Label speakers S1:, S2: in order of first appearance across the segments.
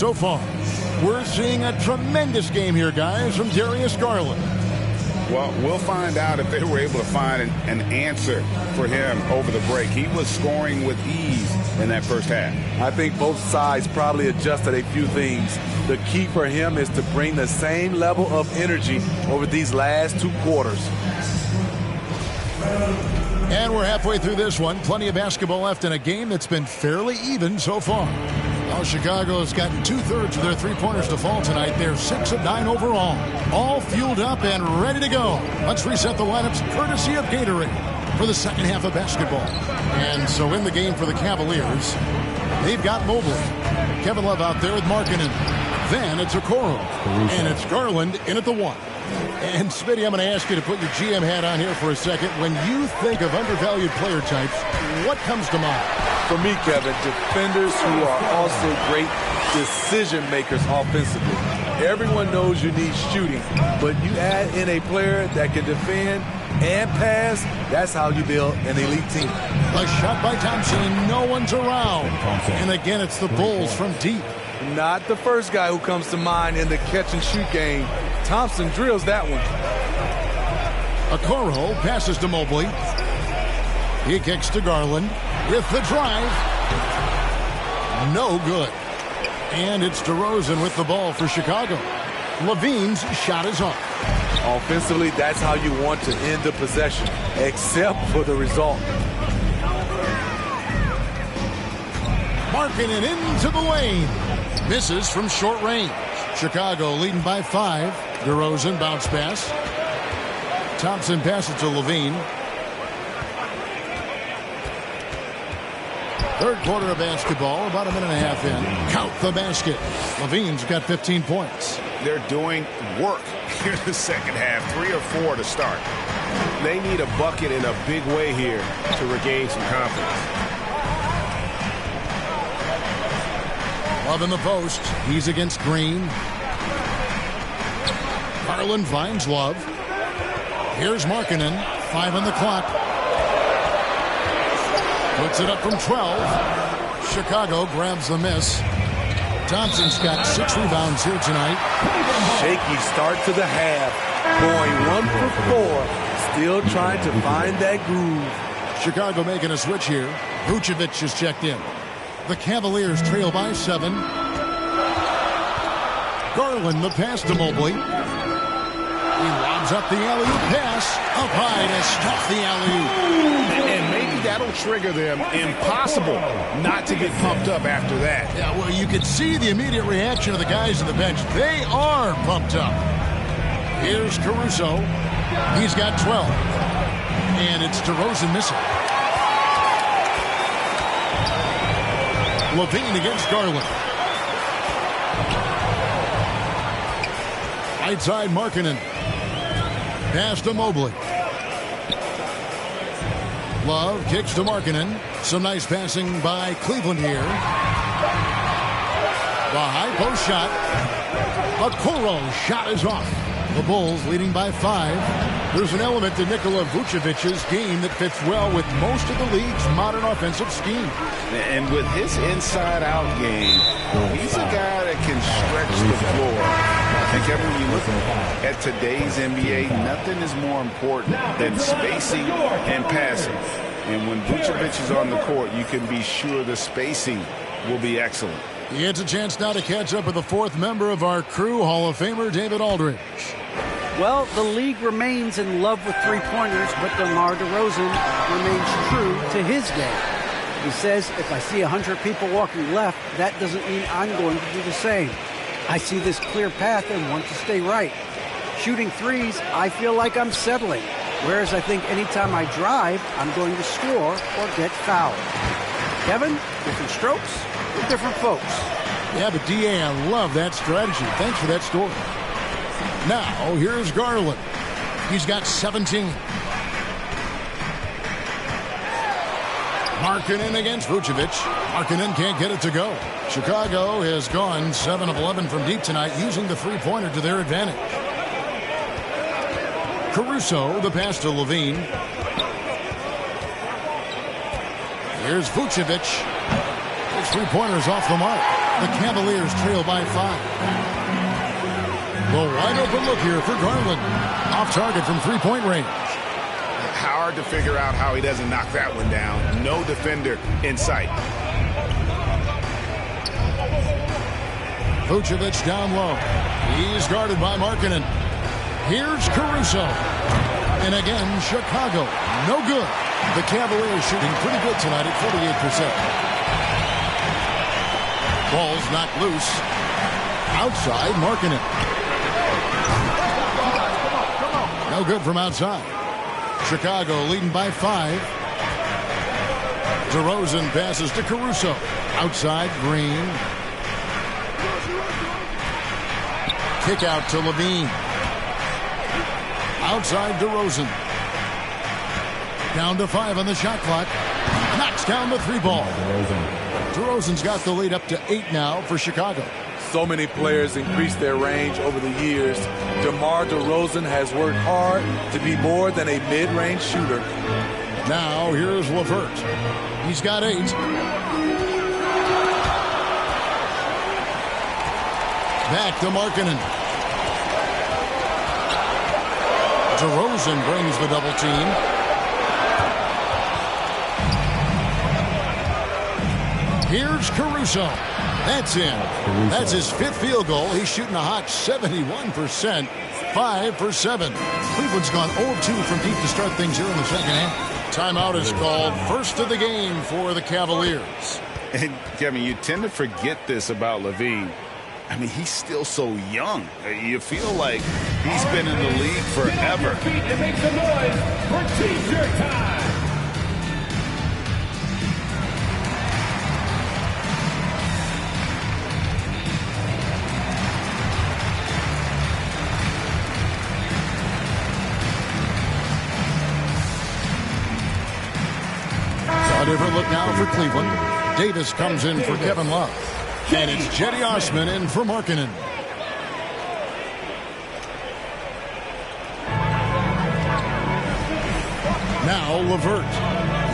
S1: So far, we're seeing a tremendous game here, guys, from Darius Garland.
S2: Well, we'll find out if they were able to find an answer for him over the break. He was scoring with ease in that first half.
S3: I think both sides probably adjusted a few things. The key for him is to bring the same level of energy over these last 2 quarters.
S1: And we're halfway through this one. Plenty of basketball left in a game that's been fairly even so far. Well, Chicago has gotten 2/3 of their three-pointers to fall tonight. They're 6 of 9 overall. All fueled up and ready to go. Let's reset the lineups courtesy of Gatorade for the second half of basketball. And so in the game for the Cavaliers, they've got Mobley. Kevin Love out there with Markkanen. Then it's Okoro. And it's Garland in at the 1. And Smitty, I'm going to ask you to put your GM hat on here for a second. When you think of undervalued player types, what comes to mind?
S3: For me, Kevin, defenders who are also great decision makers offensively. Everyone knows you need shooting, but you add in a player that can defend and pass, that's how you build an elite team.
S1: A shot by Thompson, and no one's around. And again, it's the Bulls from deep.
S3: Not the first guy who comes to mind in the catch-and-shoot game. Thompson drills that one.
S1: Okoro passes to Mobley. He kicks to Garland with the drive. No good. And it's DeRozan with the ball for Chicago. Levine's shot is off.
S3: Offensively, that's how you want to end the possession, except for the result.
S1: Markkanen into the lane. Misses from short range. Chicago leading by 5. DeRozan bounce pass. Thompson passes to Levine. Third quarter of basketball, about a minute and a half in. Count the basket. Levine's got 15 points.
S2: They're doing work here in the second half, 3 or 4 to start. They need a bucket in a big way here to regain some confidence.
S1: Love in the post. He's against Green. Garland finds Love. Here's Markkanen. 5 on the clock. Puts it up from 12. Chicago grabs the miss. Thompson's got 6 rebounds here tonight.
S3: Shaky start to the half. Going 1 for 4. Still trying to find that groove.
S1: Chicago making a switch here. Vucevic is checked in. The Cavaliers trail by 7. Garland the pass to Mobley. He lobs up the alley-oop pass. Up high to stuff the alley-oop.
S2: And maybe that'll trigger them. Impossible not to get pumped up after that.
S1: Yeah, well, you could see the immediate reaction of the guys on the bench. They are pumped up. Here's Caruso. He's got 12. And it's DeRozan missing. Levine against Garland. Right side, Markkanen. Pass to Mobley. Love kicks to Markkanen. Some nice passing by Cleveland here. The high post shot. Okoro's shot is off. The Bulls leading by 5. There's an element to Nikola Vucevic's game that fits well with most of the league's modern offensive scheme.
S2: And with his inside-out game, he's a guy that can stretch the floor. And Kevin, when you look at today's NBA, nothing is more important than spacing and passing. And when Vucevic is on the court, you can be sure the spacing will be excellent.
S1: He gets a chance now to catch up with the 4th member of our crew, Hall of Famer David Aldridge.
S4: Well, the league remains in love with three-pointers, but DeMar DeRozan remains true to his game. He says, if I see 100 people walking left, that doesn't mean I'm going to do the same. I see this clear path and want to stay right. Shooting threes, I feel like I'm settling. Whereas I think anytime I drive, I'm going to score or get fouled. Kevin, different strokes for different folks.
S1: Yeah, but D.A., I love that strategy. Thanks for that story. Now, here's Garland. He's got 17. Markkanen against Vucevic. Markkanen can't get it to go. Chicago has gone 7 of 11 from deep tonight, using the three-pointer to their advantage. Caruso, the pass to Levine. Here's Vucevic. His three-pointer's off the mark. The Cavaliers trail by 5. The wide open look here for Garland. Off target from three-point range.
S2: Hard to figure out how he doesn't knock that one down. No defender in sight.
S1: Vucevic down low. He's guarded by Markkanen. Here's Caruso. And again, Chicago. No good. The Cavaliers shooting pretty good tonight at 48%. Ball's knocked loose. Outside, Markkanen. No good from outside. Chicago leading by 5. DeRozan passes to Caruso. Outside, Green. Kick out to Levine. Outside, DeRozan. Down to 5 on the shot clock. Knocks down the 3-ball. DeRozan's got the lead up to 8 now for Chicago.
S3: So many players increased their range over the years. DeMar DeRozan has worked hard to be more than a mid-range shooter.
S1: Now here's LeVert. He's got 8. Back to Markkanen. DeRozan brings the double team. Here's Caruso. That's in. That's his 5th field goal. He's shooting a hot 71%. 5 for 7. Cleveland's gone 0-2 from deep to start things here in the second half. Timeout is called. First of the game for the Cavaliers.
S2: And Kevin, you tend to forget this about Levine. I mean, he's still so young. You feel like he's been in the league forever.
S5: And make some noise for T-shirt time.
S1: A different look now for Cleveland. Davis comes in for Kevin Love. And it's Cedi Osman in for Markkanen. Now LeVert.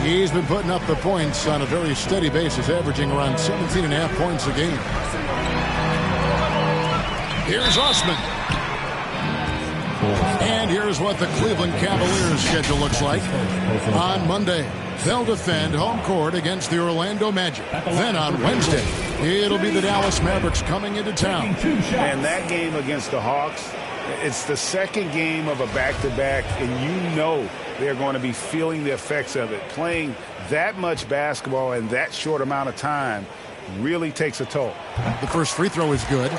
S1: He's been putting up the points on a very steady basis, averaging around 17.5 points a game. Here's Osman. And here's what the Cleveland Cavaliers schedule looks like. On Monday, they'll defend home court against the Orlando Magic. Then on Wednesday, it'll be the Dallas Mavericks coming into town.
S2: And that game against the Hawks, it's the second game of a back-to-back, and you know they're going to be feeling the effects of it. Playing that much basketball in that short amount of time really takes a toll.
S1: The first free throw is good.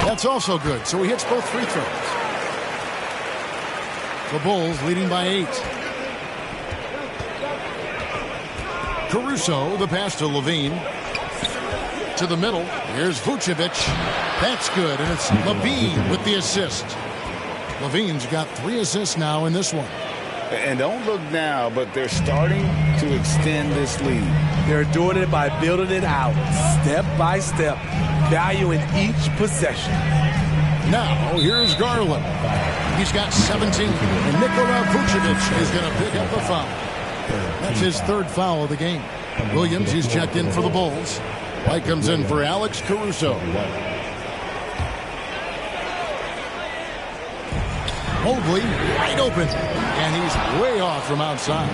S1: That's also good, so he hits both free throws. The Bulls leading by 8. Caruso, the pass to Levine. To the middle, here's Vucevic. That's good, and it's Levine with the assist. Levine's got 3 assists now in this one.
S2: And don't look now, but they're starting to extend this lead.
S3: They're doing it by building it out, step by step, valuing each possession.
S1: Now, here's Garland. He's got 17, and Nikola Vucevic is going to pick up the foul. That's his 3rd foul of the game. Williams, he's checked in for the Bulls. White comes in for Alex Caruso. Mobley, wide open, and he's way off from outside.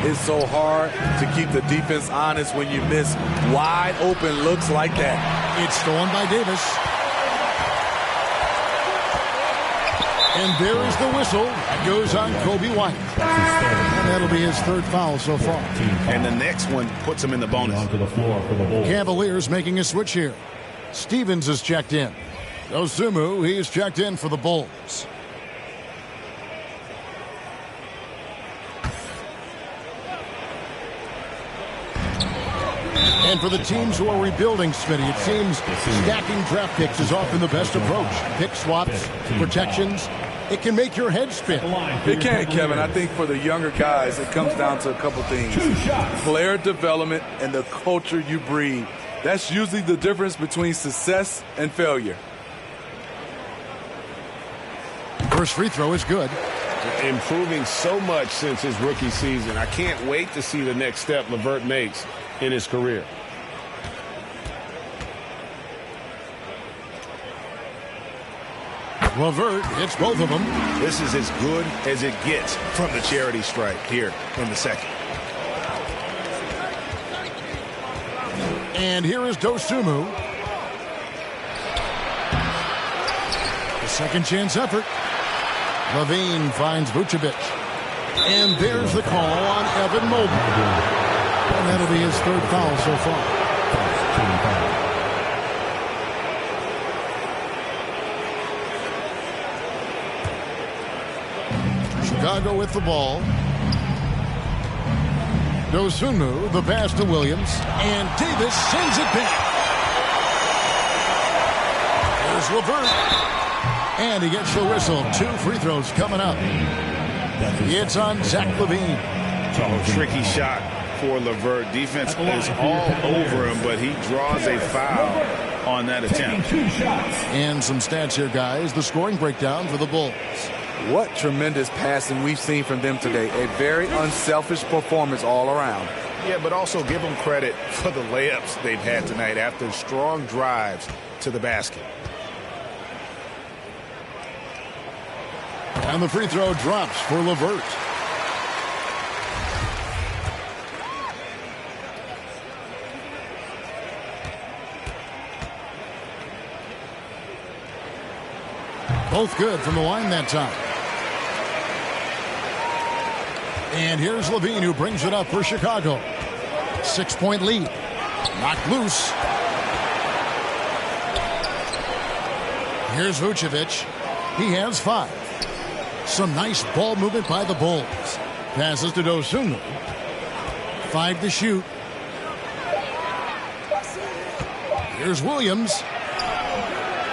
S3: It's so hard to keep the defense honest when you miss wide open looks like that.
S1: It's stolen by Davis. And there is the whistle. That goes on Kobe White. And that'll be his 3rd foul so far.
S2: And the next one puts him in the bonus.
S1: Cavaliers making a switch here. Stevens is checked in. Dosunmu, he's checked in for the Bulls. And for the teams who are rebuilding, Smitty, it seems stacking draft picks is often the best approach. Pick swaps, protections. It can make your head spin.
S3: It can, Kevin. I think for the younger guys, it comes down to a couple things. Player development and the culture you breed. That's usually the difference between success and failure.
S1: First free throw is good.
S6: Improving so much since his rookie season. I can't wait to see the next step LeVert makes in his career.
S1: LeVert hits both of them.
S2: This is as good as it gets from the charity stripe here in the second.
S1: And here is Dosunmu. The second chance effort. Levine finds Vucevic. And there's the call on Evan Mobley. And that'll be his third foul so far. Chicago with the ball. Dosunmu, the pass to Williams. And Davis sends it back. There's LeVert. And he gets the whistle. 2 free throws coming up. It's on Zach LaVine.
S2: Tricky shot for LeVert. Defense is all over him, but he draws a foul on that attempt.
S1: And some stats here, guys. The scoring breakdown for the Bulls.
S3: What tremendous passing we've seen from them today. A very unselfish performance all around.
S2: Yeah, but also give them credit for the layups they've had tonight after strong drives to the basket.
S1: And the free throw drops for LeVert. Both good from the line that time. And here's Levine, who brings it up for Chicago. 6-point lead. Knocked loose. Here's Vucevic. He has 5. Some nice ball movement by the Bulls. Passes to Dosunmu. 5 to shoot. Here's Williams.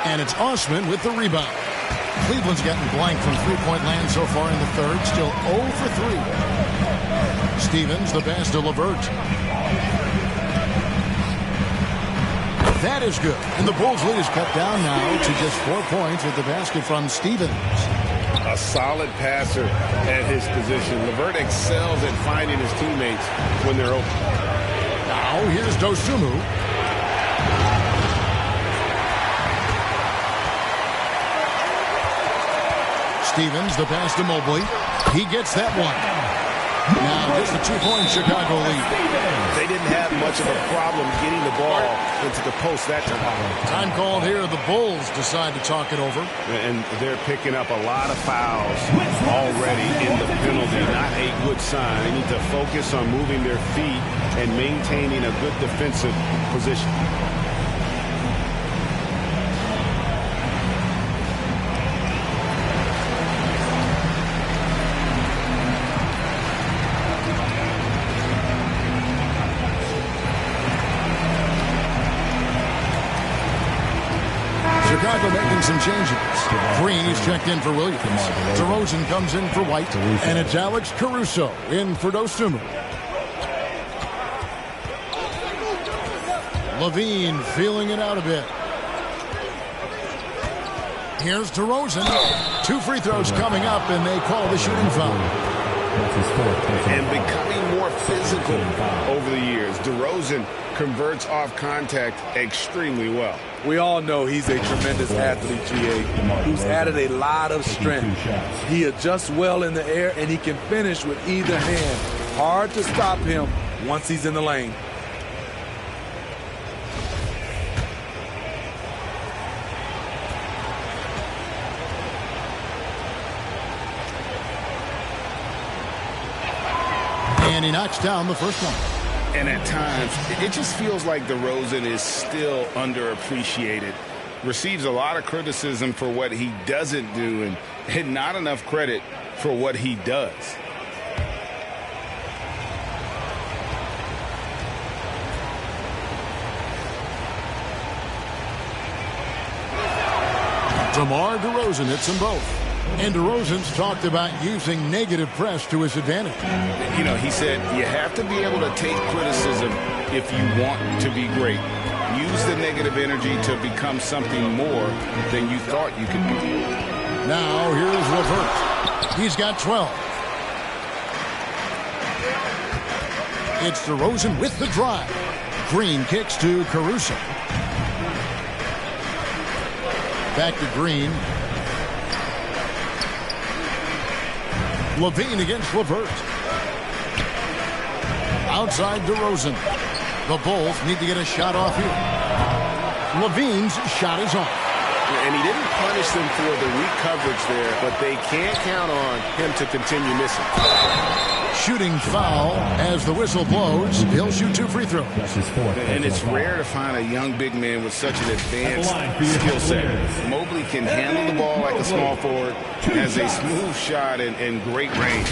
S1: And it's Osman with the rebound. Cleveland's gotten blank from three-point land so far in the third. Still 0 for 3. Stevens, the pass to LeVert. That is good. And the Bulls' lead is cut down now to just 4 points with the basket from Stevens.
S6: A solid passer at his position. LeVert excels at finding his teammates when they're open.
S1: Now here's Dosunmu. Stevens, the pass to Mobley. He gets that one. Now just a 2-point Chicago lead.
S6: They didn't have much of a problem getting the ball into the post that time.
S1: Time called here. The Bulls decide to talk it over.
S6: And they're picking up a lot of fouls already in the penalty. Not a good sign. They need to focus on moving their feet and maintaining a good defensive position.
S1: Chicago making some changes. Green is checked in for Williams. DeRozan comes in for White. And it's Alex Caruso in for Dosunmu. Levine feeling it out a bit. Here's DeRozan. 2 free throws coming up, and they call the shooting foul.
S6: And becoming more physical over the years. DeRozan converts off contact extremely well.
S3: We all know he's a tremendous athlete, GA, who's added a lot of strength. He adjusts well in the air, and he can finish with either hand. Hard to stop him once he's in the lane.
S1: And he knocks down the first one.
S2: And at times, it just feels like DeRozan is still underappreciated. Receives a lot of criticism for what he doesn't do and not enough credit for what he does.
S1: DeMar DeRozan hits them both. And DeRozan's talked about using negative press to his advantage.
S2: You know, he said you have to be able to take criticism if you want to be great. Use the negative energy to become something more than you thought you could be.
S1: Now here's Levert. He's got 12. It's DeRozan with the drive. Green kicks to Caruso. Back to Green. Levine against Levert. Outside DeRozan. The Bulls need to get a shot off here. Levine's shot is off.
S6: And he didn't punish them for the weak coverage there, but they can't count on him to continue missing.
S1: Shooting foul as the whistle blows. He'll shoot 2 free throws.
S2: And it's rare to find a young big man with such an advanced skill set. Mobley can handle the ball like a small forward, has a smooth shot and great range.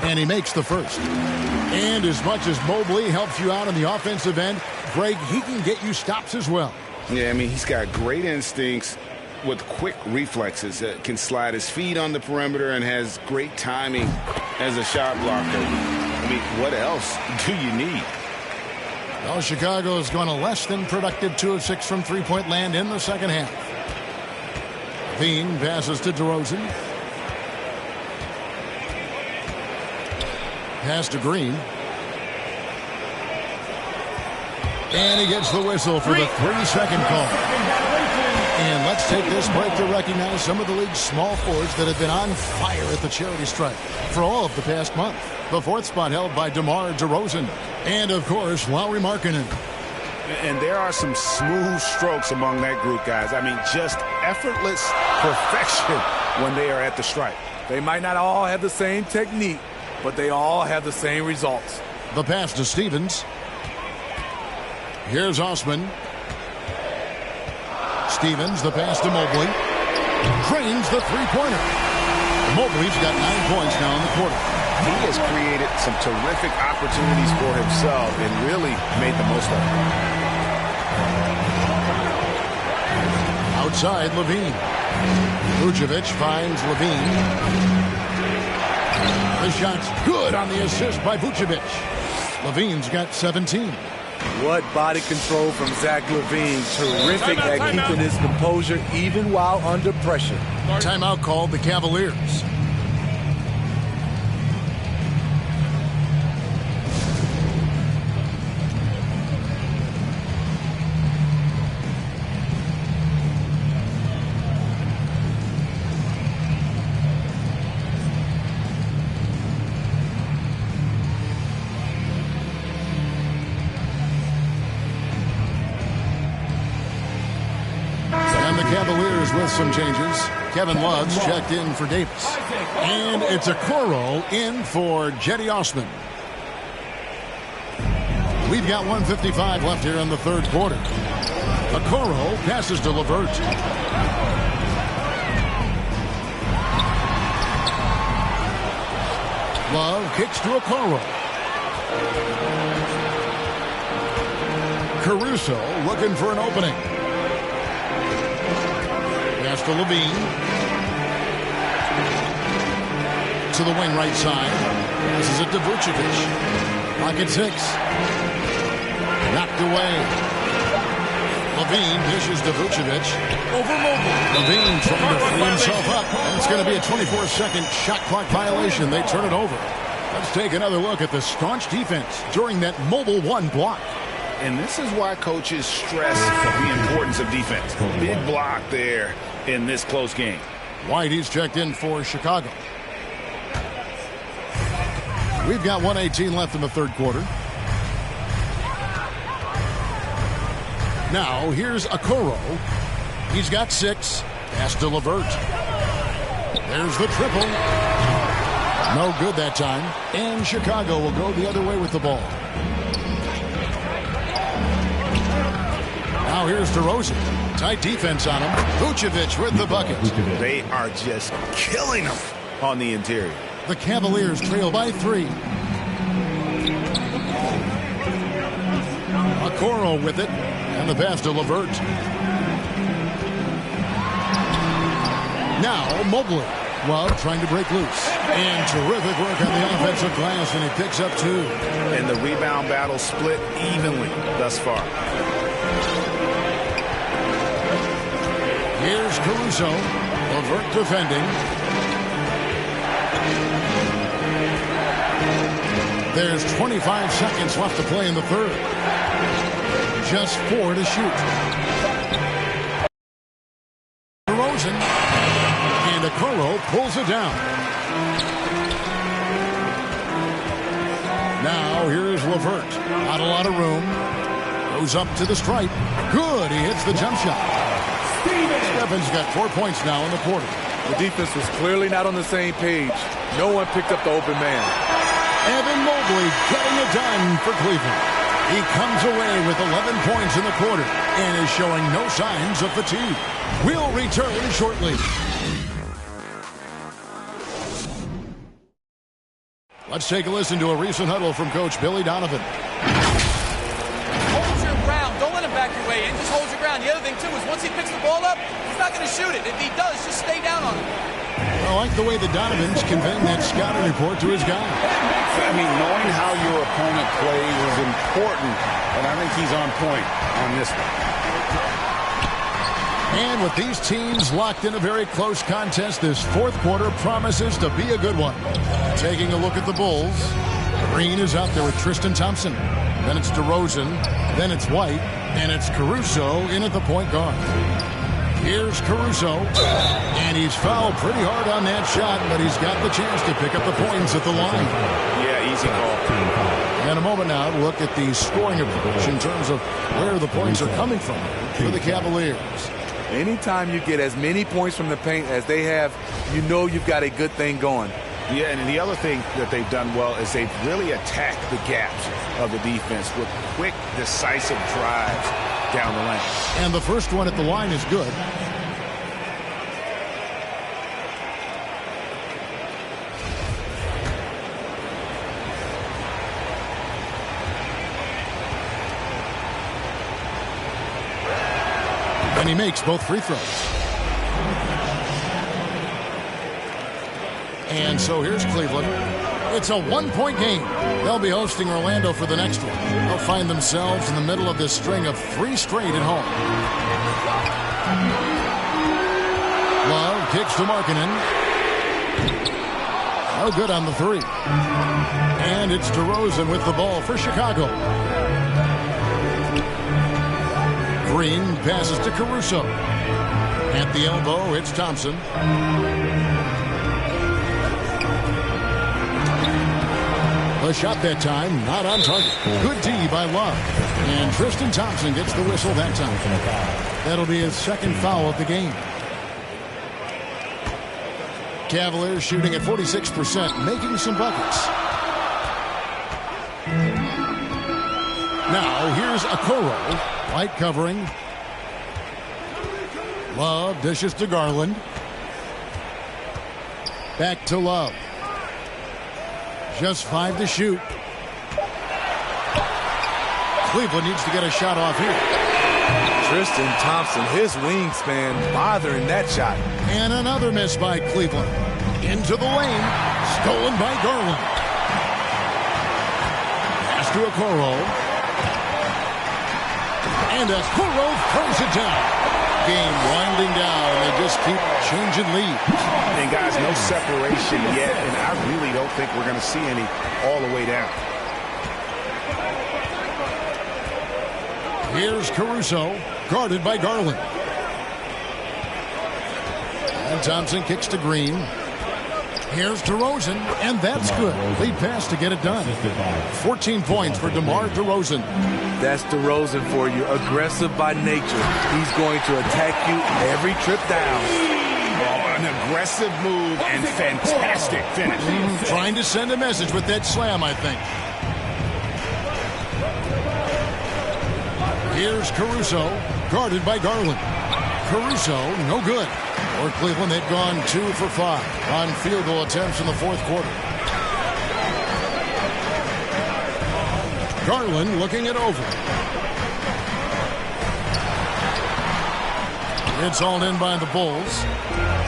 S1: And he makes the first. And as much as Mobley helps you out on the offensive end, Greg, he can get you stops as well.
S2: Yeah, I mean, he's got great instincts with quick reflexes. Can slide his feet on the perimeter and has great timing as a shot blocker. I mean, what else do you need?
S1: Well, Chicago's going a less than productive 2 of 6 from three-point land in the second half. Levine passes to DeRozan. Pass to Green. And he gets the whistle for the 3-second call. And let's take this break to recognize some of the league's small forwards that have been on fire at the charity stripe for all of the past month. The 4th spot held by DeMar DeRozan. And, of course, Lauri Markkanen.
S2: And there are some smooth strokes among that group, guys. I mean, just effortless perfection when they are at the stripe.
S3: They might not all have the same technique, but they all have the same results.
S1: The pass to Stevens. Here's Osman. Stevens, the pass to Mobley. Drains the three-pointer. Mobley's got 9 points now in the quarter.
S2: He has created some terrific opportunities for himself and really made the most of it.
S1: Outside, Levine. Vucevic finds Levine. The shot's good on the assist by Vucevic. Levine's got 17.
S3: What body control from Zach LaVine. Terrific at keeping his composure even while under pressure.
S1: Timeout called the Cavaliers. Cavaliers with some changes. Kevin Love's checked in for Davis. And it's Okoro in for Jetty Osman. We've got 1:55 left here in the third quarter. Okoro passes to Levert. Love kicks to Okoro. Caruso looking for an opening. Pass to Levine. To the wing right side. Passes it to Vucevic. Pocket 6. Knocked away. Levine dishes to Vucevic. Over Mobley. Levine trying to free himself up. And it's going to be a 24-second shot clock violation. They turn it over. Let's take another look at the staunch defense during that Mobile 1 block.
S2: And this is why coaches stress the importance of defense. Big block there in this close game.
S1: Whitey's checked in for Chicago. We've got 1:18 left in the third quarter. Now, here's Okoro. He's got 6. Pass to Levert. There's the triple. No good that time. And Chicago will go the other way with the ball. Now here's DeRozan. Tight defense on him. Vucevic with the bucket.
S2: They are just killing them on the interior.
S1: The Cavaliers trail by 3. Okoro with it. And the pass to Levert. Now Mobley. Love trying to break loose. And terrific work on the offensive glass, and he picks up 2.
S2: And the rebound battle split evenly thus far.
S1: Here's Caruso. LeVert defending. There's 25 seconds left to play in the third. Just 4 to shoot. DeRozan. And Okoro pulls it down. Now here's LeVert. Not a lot of room. Goes up to the stripe. Good. He hits the jump shot. Stephens got 4 points now in the quarter.
S3: The defense was clearly not on the same page. No one picked up the open man.
S1: Evan Mobley getting it done for Cleveland. He comes away with 11 points in the quarter and is showing no signs of fatigue. We'll return shortly. Let's take a listen to a recent huddle from Coach Billy Donovan.
S7: Hold your ground. Don't let him back your way in. Just hold your ground. The other thing, too, is once he picks the ball up, he's not going to shoot it. If he does, just stay down on him.
S1: I like the way the Donovan's conveying that scouting report to his guy.
S2: I mean, knowing how your opponent plays is important, and I think he's on point on this one.
S1: And with these teams locked in a very close contest, this fourth quarter promises to be a good one. Taking a look at the Bulls, Green is out there with Tristan Thompson. Then it's DeRozan, then it's White, and it's Caruso in at the point guard. Here's Caruso, and he's fouled pretty hard on that shot, but he's got the chance to pick up the points at the line.
S2: Yeah, easy call.
S1: In a moment now, look at the scoring approach in terms of where the points are coming from for the Cavaliers.
S3: Anytime you get as many points from the paint as they have, you know you've got a good thing going.
S2: Yeah, and the other thing that they've done well is they've really attacked the gaps of the defense with quick, decisive drives down the lane.
S1: And the first one at the line is good. And he makes both free throws. And so here's Cleveland. It's a one-point game. They'll be hosting Orlando for the next one. They'll find themselves in the middle of this string of 3 straight at home. Love kicks to Markkanen. No good on the 3. And it's DeRozan with the ball for Chicago. Green passes to Caruso. At the elbow, it's Thompson. A shot that time, not on target. Good D by Love. And Tristan Thompson gets the whistle that time. That'll be his second foul of the game. Cavaliers shooting at 46%, making some buckets. Now, here's Okoro. White covering. Love dishes to Garland. Back to Love. Just 5 to shoot. Cleveland needs to get a shot off here.
S3: Tristan Thompson, his wingspan bothering that shot.
S1: And another miss by Cleveland. Into the lane. Stolen by Garland. Pass to Okoro. And Okoro throws it down. Game winding down. They just keep changing leads.
S2: And guys, no separation yet, and I really don't think we're going to see any all the way down.
S1: Here's Caruso, guarded by Garland. And Thompson kicks to Green. Here's DeRozan, and that's good. Lead pass to get it done. 14 points for DeMar DeRozan.
S3: That's DeRozan for you. Aggressive by nature. He's going to attack you every trip down.
S2: Oh, an aggressive move and fantastic finish.
S1: Trying to send a message with that slam, I think. Here's Caruso, guarded by Garland. Caruso, no good. For Cleveland, they've gone 2 for 5 on field goal attempts in the fourth quarter. Garland looking it over. It's hauled in by the Bulls.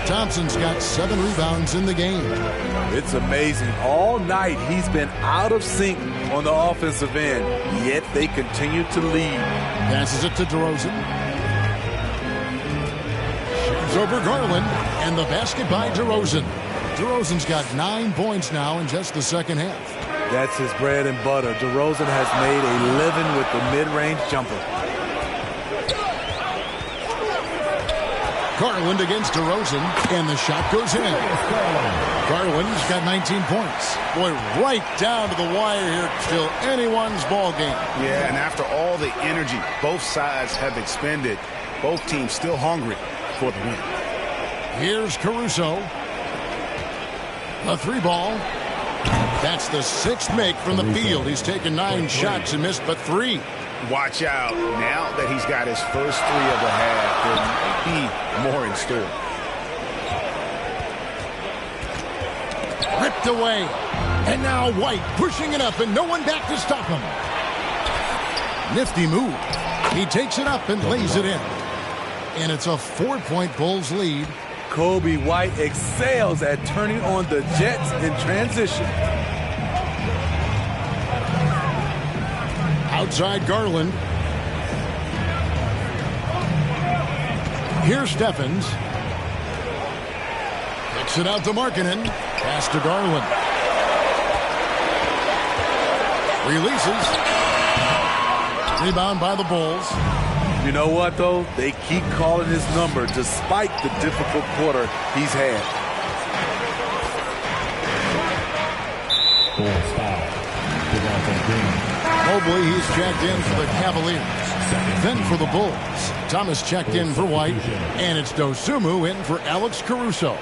S1: Thompson's got 7 rebounds in the game.
S3: It's amazing. All night he's been out of sync on the offensive end, yet they continue to lead.
S1: Passes it to DeRozan. Shoots over Garland, and the basket by DeRozan. DeRozan's got 9 points now in just the second half.
S3: That's his bread and butter. DeRozan has made a living with the mid-range jumper.
S1: Garland against DeRozan, and the shot goes in. Garland's got 19 points. Boy, right down to the wire here. Still anyone's ball game.
S2: Yeah, and after all the energy both sides have expended, both teams still hungry for the win.
S1: Here's Caruso. A 3-ball. That's the 6th make from the field. He's taken 9 shots and missed but 3.
S2: Watch out. Now that he's got his first 3 of the half, there might be more in store.
S1: Ripped away. And now White pushing it up and no one back to stop him. Nifty move. He takes it up and lays it in. And it's a 4-point Bulls lead.
S3: Kobe White excels at turning on the Jets in transition.
S1: Outside Garland. Here's Steffens. Kicks it out to Markkanen. Pass to Garland. Releases. Rebound by the Bulls.
S3: You know what, though? They keep calling his number despite the difficult quarter he's had.
S5: Bulls foul.
S1: Mobley, he's checked in for the Cavaliers. Then for the Bulls, Thomas checked in for White, and it's Dosunmu in for Alex Caruso.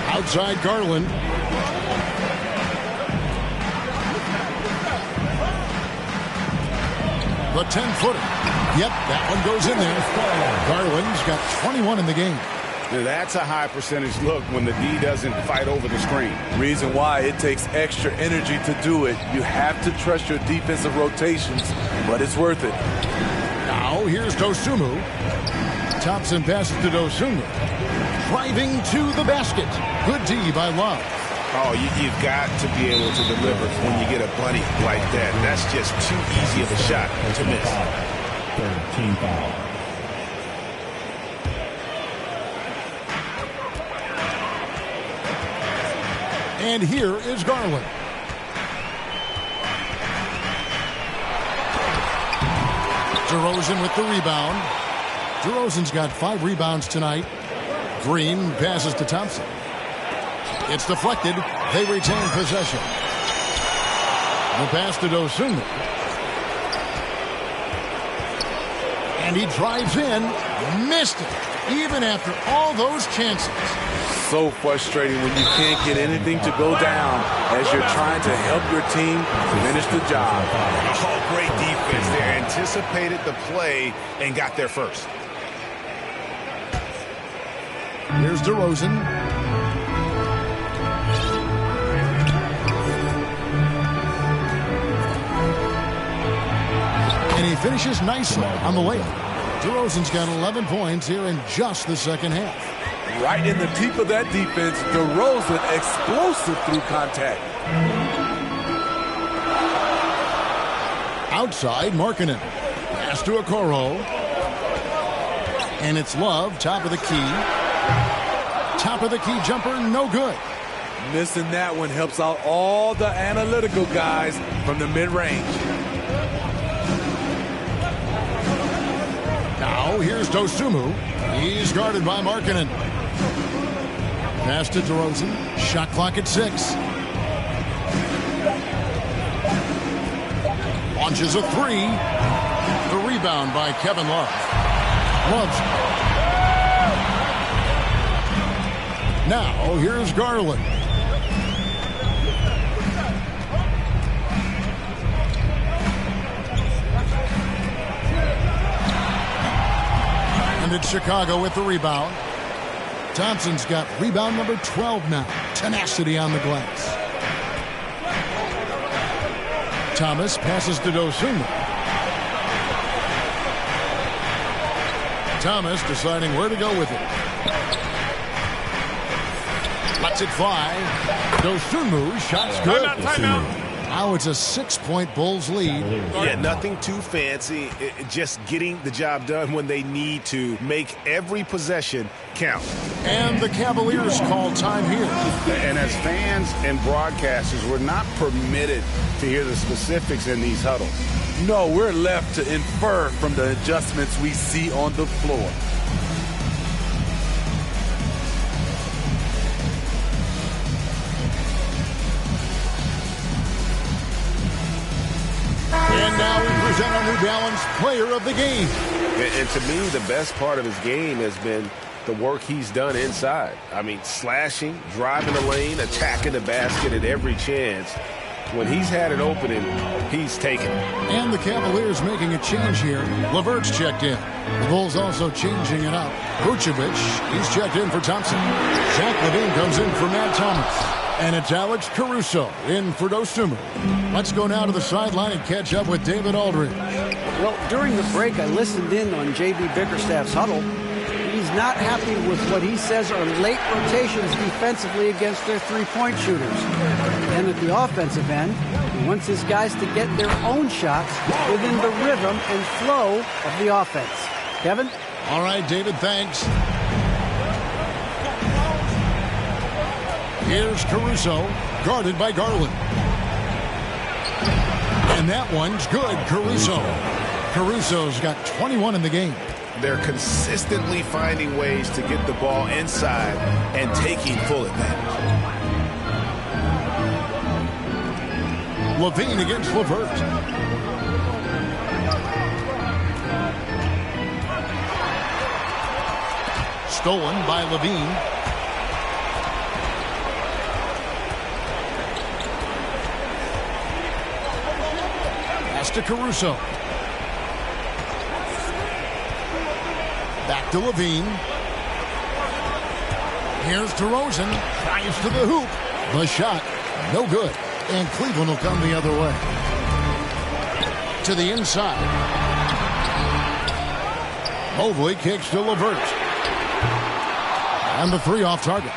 S1: Outside Garland. The 10-footer. Yep, that one goes in there. Garland's got 21 in the game.
S2: Now that's a high percentage look when the D doesn't fight over the screen.
S3: Reason why it takes extra energy to do it. You have to trust your defensive rotations, but it's worth it.
S1: Now here's Dosunmu. Thompson passes to Dosunmu. Driving to the basket. Good D by Love.
S2: Oh, you've got to be able to deliver when you get a bunny like that. That's just too easy of a shot to miss.
S5: 13 foul.
S1: And here is Garland. DeRozan with the rebound. DeRozan's got 5 rebounds tonight. Green passes to Thompson. It's deflected. They retain possession. The pass to Dosunmu. And he drives in. Missed it. Even after all those chances.
S3: So frustrating when you can't get anything to go down as you're trying to help your team finish the job.
S2: Oh, great defense there. Anticipated the play and got there first.
S1: Here's DeRozan. And he finishes nicely on the layup. DeRozan's got 11 points here in just the second half.
S3: Right in the teeth of that defense, DeRozan explosive through contact.
S1: Outside, Markkanen. Pass to Okoro. And it's Love, top of the key. Top of the key jumper, no good.
S3: Missing that one helps out all the analytical guys from the mid-range.
S1: Now here's Dosunmu. He's guarded by Markkanen. Pass to DeRozan. Shot clock at 6. Launches a 3. The rebound by Kevin Love. Love's. Now here's Garland. And it's Chicago with the rebound. Thompson's got rebound number 12 now. Tenacity on the glass. Thomas passes to Dosunmu. Thomas deciding where to go with it. Lets it fly. Dosunmu, shot's good.
S6: Timeout.
S1: Now it's a 6-point Bulls lead.
S6: Yeah, nothing too fancy. Just getting the job done when they need to. Make every possession count.
S1: And the Cavaliers call time here.
S2: And as fans and broadcasters, we're not permitted to hear the specifics in these huddles.
S3: No, we're left to infer from the adjustments we see on the floor.
S1: And now we present our New Balance Player of the Game.
S6: And to me, the best part of his game has been the work he's done inside. I mean, slashing, driving the lane, attacking the basket at every chance. When he's had an opening, he's taken it.
S1: And the Cavaliers making a change here. LeVert's checked in. The Bulls also changing it up. Vucevic, he's checked in for Thompson. Zach LaVine comes in for Matt Thomas. And it's Alex Caruso in for Dosunmu. Let's go now to the sideline and catch up with David Aldridge.
S4: Well, during the break, I listened in on J.B. Bickerstaff's huddle. He's not happy with what he says are late rotations defensively against their three-point shooters. And at the offensive end, he wants his guys to get their own shots within the rhythm and flow of the offense. Kevin?
S1: All right, David, thanks. Here's Caruso, guarded by Garland. And that one's good, Caruso. Caruso's got 21 in the game.
S2: They're consistently finding ways to get the ball inside and taking full advantage.
S1: LaVine against LeVert. Stolen by LaVine. Pass to Caruso. Back to LaVine. Here's DeRozan. Drives to the hoop. The shot, no good. And Cleveland will come the other way. To the inside. Mobley kicks to LeVert. And the three off target.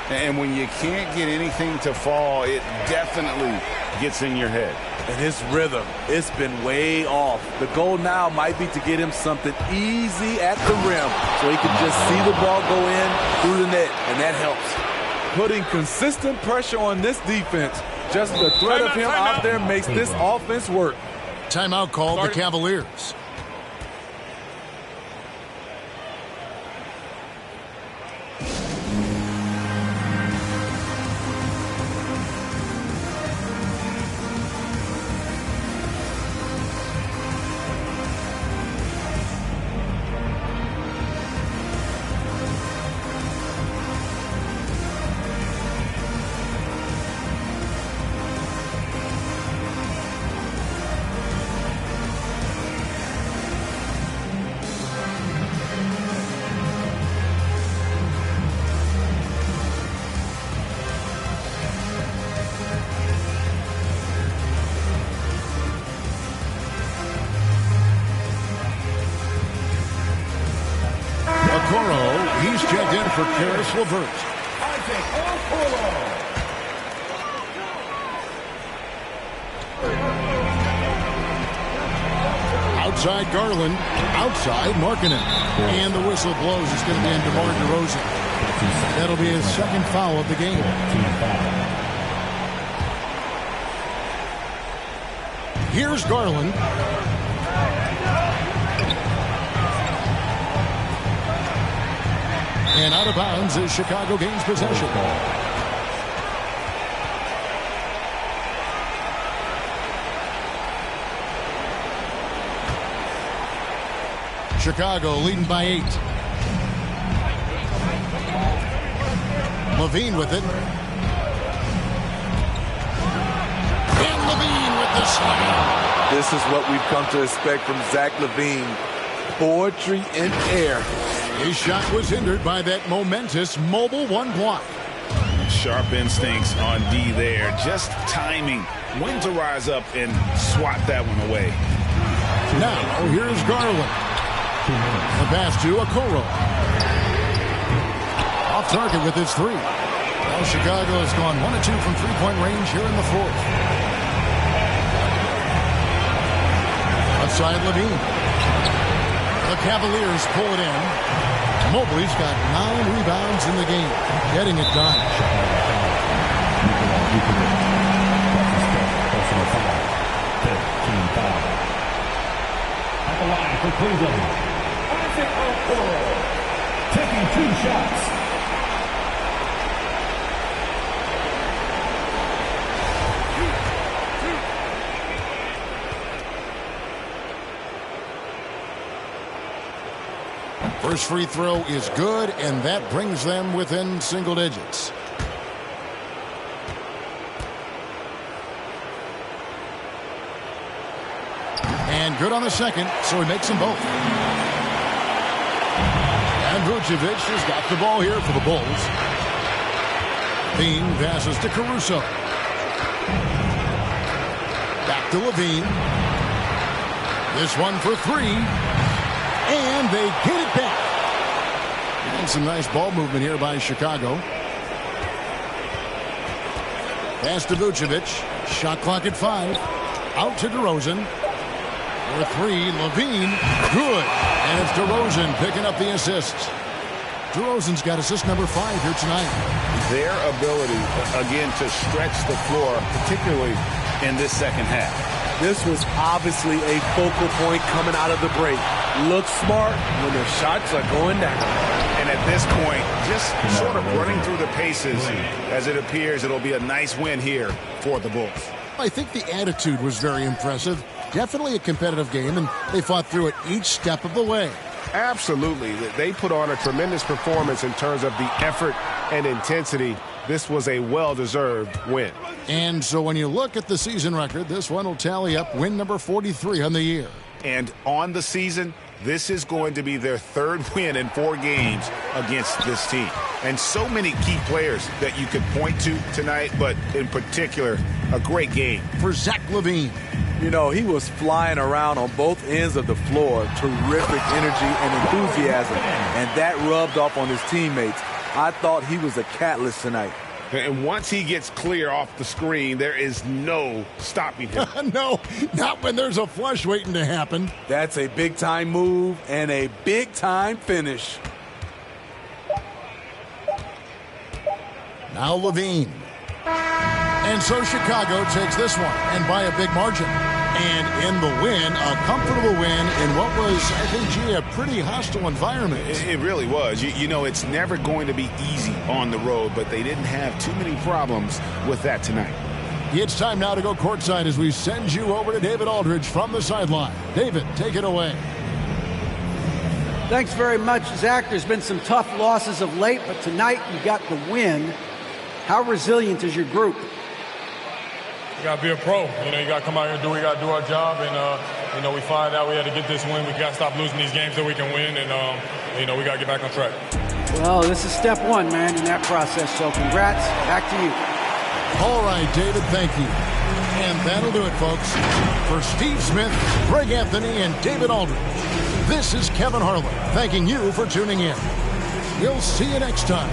S2: And when you can't get anything to fall, it definitely gets in your head.
S3: And his rhythm, it's been way off. The goal now might be to get him something easy at the rim so he can just see the ball go in through the net, and that helps. Putting consistent pressure on this defense, just the threat of him out there makes this offense work.
S1: Timeout called the Cavaliers. He's checked in for Karis LeVert. Outside Garland, outside Markkanen. And the whistle blows. It's going to be in DeMar DeRozan. That'll be his second foul of the game. Here's Garland. And out of bounds as Chicago gains possession. Chicago leading by 8. LaVine with it. And LaVine with the slam.
S3: This is what we've come to expect from Zach LaVine. Poetry in air.
S1: His shot was hindered by that momentous mobile one block.
S2: Sharp instincts on D there. Just timing when to rise up and swat that one away.
S1: Now, here's Garland. The pass to Okoro. Off target with his three. Now Chicago has gone 1 of 2 from three-point range here in the fourth. Outside Levine. The Cavaliers pull it in. Mobley's got 9 rebounds in the game. Getting it done.
S5: At the line for Cleveland, taking 2 shots.
S1: First free throw is good, and that brings them within single digits. And good on the second, so he makes them both. And Vucevic has got the ball here for the Bulls. Levine passes to Caruso. Back to Levine. This one for 3. And they get it back. And some nice ball movement here by Chicago. Pass to Vucevic. Shot clock at 5. Out to DeRozan. For 3, Levine. Good. And it's DeRozan picking up the assists. DeRozan's got assist number 5 here tonight.
S2: Their ability, again, to stretch the floor, particularly in this second half.
S3: This was obviously a focal point coming out of the break. Look smart when their shots are going down.
S2: And at this point, just sort of running through the paces, as it appears it'll be a nice win here for the Bulls.
S1: I think the attitude was very impressive. Definitely a competitive game, and they fought through it each step of the way.
S6: Absolutely. They put on a tremendous performance in terms of the effort and intensity. This was a well-deserved win.
S1: And so when you look at the season record, this one will tally up win number 43 on the year.
S2: And on the season, this is going to be their 3rd win in 4 games against this team. And so many key players that you could point to tonight, but in particular, a great game
S1: for Zach LaVine.
S3: You know, he was flying around on both ends of the floor. Terrific energy and enthusiasm. And that rubbed off on his teammates. I thought he was a catalyst tonight.
S6: And once he gets clear off the screen, there is no stopping him.
S1: No, not when there's a flush waiting to happen.
S3: That's a big-time move and a big-time finish.
S1: Now Levine. And so Chicago takes this one, and by a big margin. And in the win, a comfortable win in what was, I think, a pretty hostile environment.
S2: It really was. You know, it's never going to be easy on the road, but they didn't have too many problems with that tonight.
S1: It's time now to go courtside as we send you over to David Aldridge from the sideline. David, take it away.
S4: Thanks very much, Zach. There's been some tough losses of late, but tonight you got the win. How resilient is your group?
S8: You got to be a pro. You know, you got to come out here and do what we got to do our job. And, you know, we find out we had to get this win. We got to stop losing these games so we can win. And, you know, we got to get back on track.
S4: Well, this is step 1, man, in that process. So congrats. Back to you.
S1: All right, David, thank you. And that'll do it, folks. For Steve Smith, Greg Anthony, and David Aldridge, this is Kevin Harlan thanking you for tuning in. We'll see you next time.